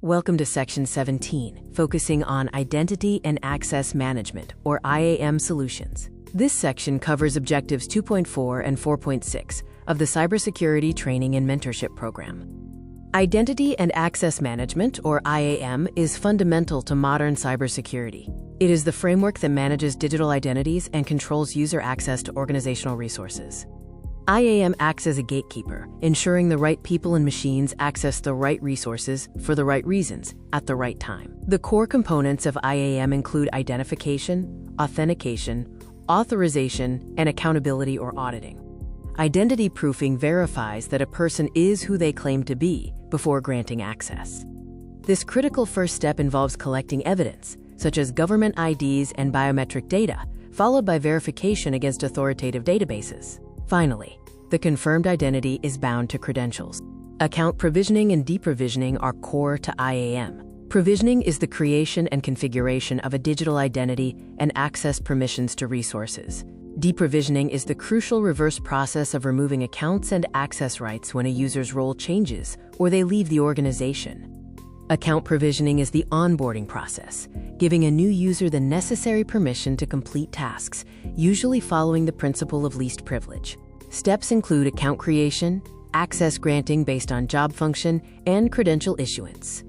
Welcome to Section 17, focusing on Identity and Access Management, or IAM solutions. This section covers Objectives 2.4 and 4.6 of the Cybersecurity Training and Mentorship Program. Identity and Access Management, or IAM, is fundamental to modern cybersecurity. It is the framework that manages digital identities and controls user access to organizational resources. IAM acts as a gatekeeper, ensuring the right people and machines access the right resources for the right reasons at the right time. The core components of IAM include identification, authentication, authorization, and accountability or auditing. Identity proofing verifies that a person is who they claim to be before granting access. This critical first step involves collecting evidence, such as government IDs and biometric data, followed by verification against authoritative databases. Finally, the confirmed identity is bound to credentials. Account provisioning and deprovisioning are core to IAM. Provisioning is the creation and configuration of a digital identity and access permissions to resources. Deprovisioning is the crucial reverse process of removing accounts and access rights when a user's role changes or they leave the organization. Account provisioning is the onboarding process, giving a new user the necessary permission to complete tasks, usually following the principle of least privilege. Steps include account creation, access granting based on job function, and credential issuance.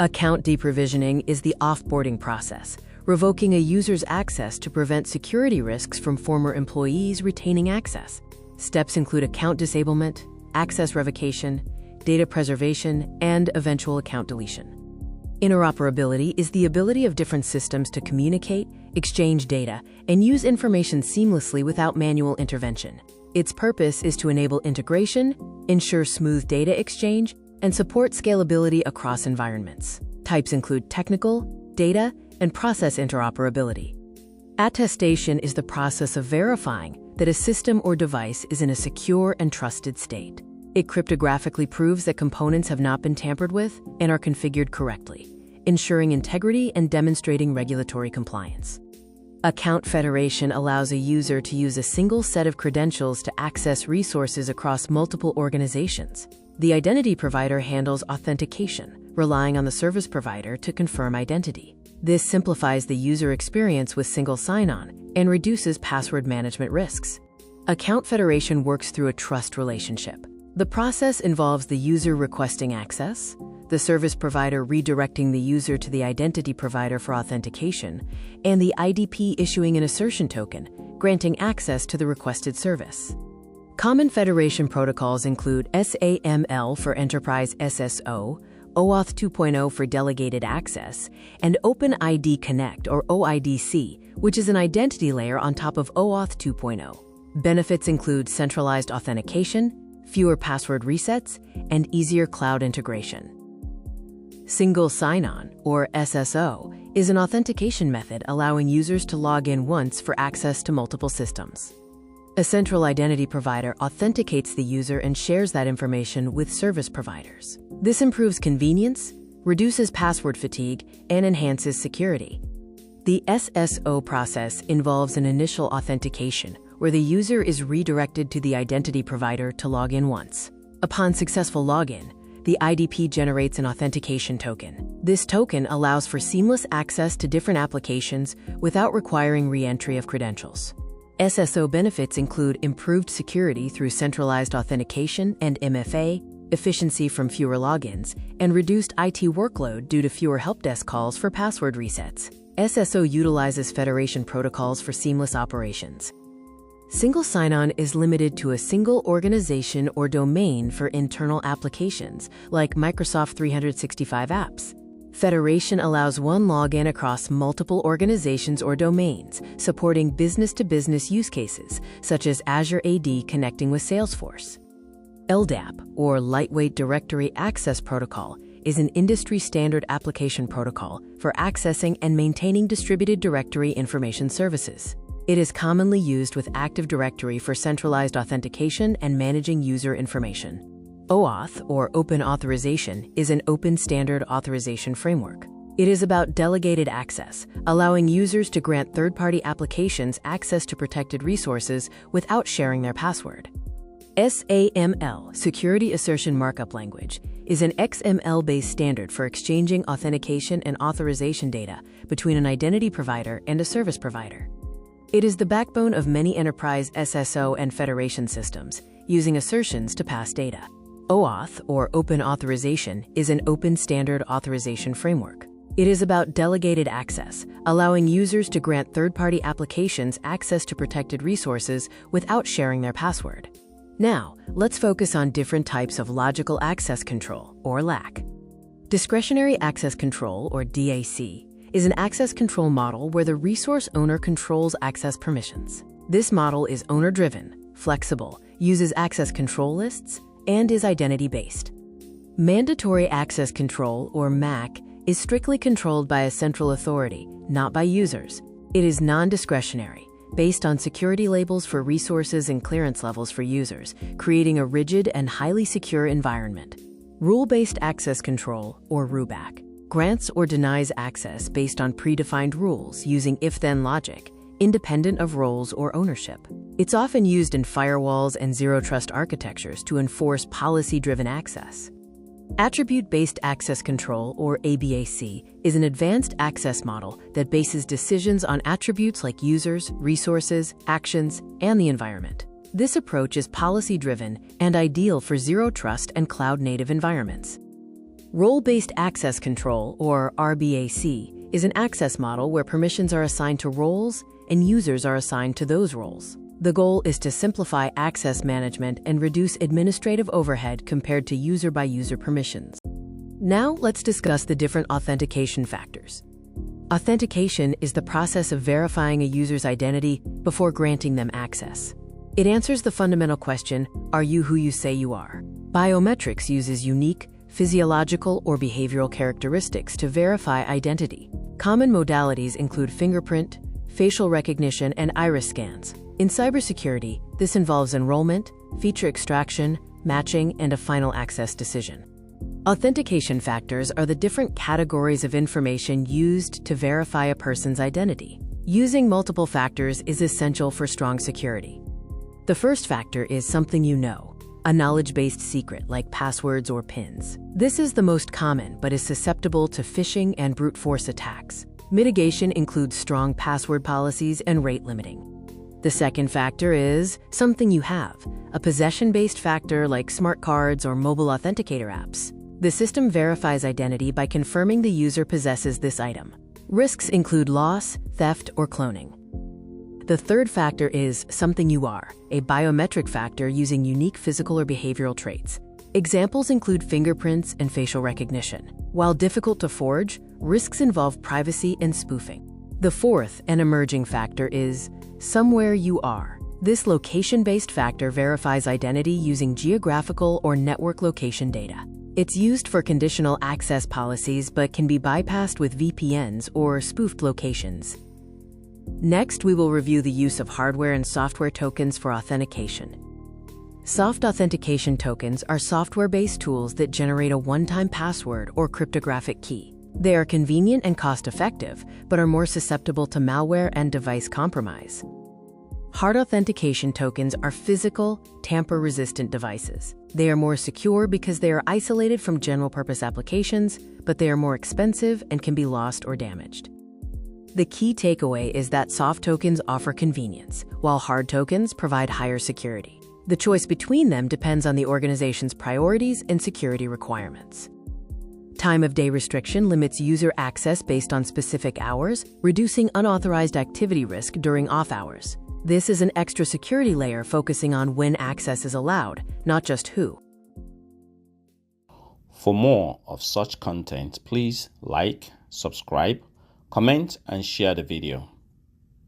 Account deprovisioning is the offboarding process, revoking a user's access to prevent security risks from former employees retaining access. Steps include account disablement, access revocation, data preservation, and eventual account deletion. Interoperability is the ability of different systems to communicate, exchange data, and use information seamlessly without manual intervention. Its purpose is to enable integration, ensure smooth data exchange, and support scalability across environments. Types include technical, data, and process interoperability. Attestation is the process of verifying that a system or device is in a secure and trusted state. It cryptographically proves that components have not been tampered with and are configured correctly, ensuring integrity and demonstrating regulatory compliance. Account federation allows a user to use a single set of credentials to access resources across multiple organizations. The identity provider handles authentication, relying on the service provider to confirm identity. This simplifies the user experience with single sign-on and reduces password management risks. Account federation works through a trust relationship. The process involves the user requesting access, the service provider redirecting the user to the identity provider for authentication, and the IDP issuing an assertion token, granting access to the requested service. Common federation protocols include SAML for Enterprise SSO, OAuth 2.0 for Delegated Access, and OpenID Connect or OIDC, which is an identity layer on top of OAuth 2.0. Benefits include centralized authentication, fewer password resets, and easier cloud integration. Single sign-on, or SSO, is an authentication method allowing users to log in once for access to multiple systems. A central identity provider authenticates the user and shares that information with service providers. This improves convenience, reduces password fatigue, and enhances security. The SSO process involves an initial authentication, where the user is redirected to the identity provider to log in once. Upon successful login, the IDP generates an authentication token. This token allows for seamless access to different applications without requiring re-entry of credentials. SSO benefits include improved security through centralized authentication and MFA, efficiency from fewer logins, and reduced IT workload due to fewer help desk calls for password resets. SSO utilizes federation protocols for seamless operations. Single sign-on is limited to a single organization or domain for internal applications, like Microsoft 365 apps. Federation allows one login across multiple organizations or domains, supporting business-to-business use cases, such as Azure AD connecting with Salesforce. LDAP, or Lightweight Directory Access Protocol, is an industry-standard application protocol for accessing and maintaining distributed directory information services. It is commonly used with Active Directory for centralized authentication and managing user information. OAuth, or Open Authorization, is an open standard authorization framework. It is about delegated access, allowing users to grant third-party applications access to protected resources without sharing their password. SAML, Security Assertion Markup Language, is an XML-based standard for exchanging authentication and authorization data between an identity provider and a service provider. It is the backbone of many enterprise SSO and federation systems, using assertions to pass data. OAuth, or Open Authorization, is an open standard authorization framework. It is about delegated access, allowing users to grant third-party applications access to protected resources without sharing their password. Now, let's focus on different types of logical access control, or LAC. Discretionary access control, or DAC, is an access control model where the resource owner controls access permissions. This model is owner-driven, flexible, uses access control lists, and is identity-based. Mandatory access control, or MAC, is strictly controlled by a central authority, not by users. It is non-discretionary, based on security labels for resources and clearance levels for users, creating a rigid and highly secure environment. Rule-based access control, or RUBAC, grants or denies access based on predefined rules using if-then logic, independent of roles or ownership. It's often used in firewalls and zero-trust architectures to enforce policy-driven access. Attribute-based access control, or ABAC, is an advanced access model that bases decisions on attributes like users, resources, actions, and the environment. This approach is policy-driven and ideal for zero-trust and cloud-native environments. Role-based access control, or RBAC, is an access model where permissions are assigned to roles and users are assigned to those roles. The goal is to simplify access management and reduce administrative overhead compared to user-by-user permissions. Now, let's discuss the different authentication factors. Authentication is the process of verifying a user's identity before granting them access. It answers the fundamental question, are you who you say you are? Biometrics uses unique, physiological or behavioral characteristics to verify identity. Common modalities include fingerprint, facial recognition, and iris scans. In cybersecurity, this involves enrollment, feature extraction, matching, and a final access decision. Authentication factors are the different categories of information used to verify a person's identity. Using multiple factors is essential for strong security. The first factor is something you know, a knowledge-based secret like passwords or PINs. This is the most common but is susceptible to phishing and brute force attacks. Mitigation includes strong password policies and rate limiting. The second factor is something you have, a possession-based factor like smart cards or mobile authenticator apps. The system verifies identity by confirming the user possesses this item. Risks include loss, theft, or cloning. The third factor is something you are, a biometric factor using unique physical or behavioral traits. Examples include fingerprints and facial recognition. While difficult to forge, risks involve privacy and spoofing. The fourth and emerging factor is somewhere you are. This location-based factor verifies identity using geographical or network location data. It's used for conditional access policies but can be bypassed with VPNs or spoofed locations. Next, we will review the use of hardware and software tokens for authentication. Soft authentication tokens are software-based tools that generate a one-time password or cryptographic key. They are convenient and cost-effective, but are more susceptible to malware and device compromise. Hard authentication tokens are physical, tamper-resistant devices. They are more secure because they are isolated from general-purpose applications, but they are more expensive and can be lost or damaged. The key takeaway is that soft tokens offer convenience, while hard tokens provide higher security. The choice between them depends on the organization's priorities and security requirements. Time of day restriction limits user access based on specific hours, reducing unauthorized activity risk during off hours. This is an extra security layer focusing on when access is allowed, not just who. For more of such content, please like, subscribe, comment, and share the video.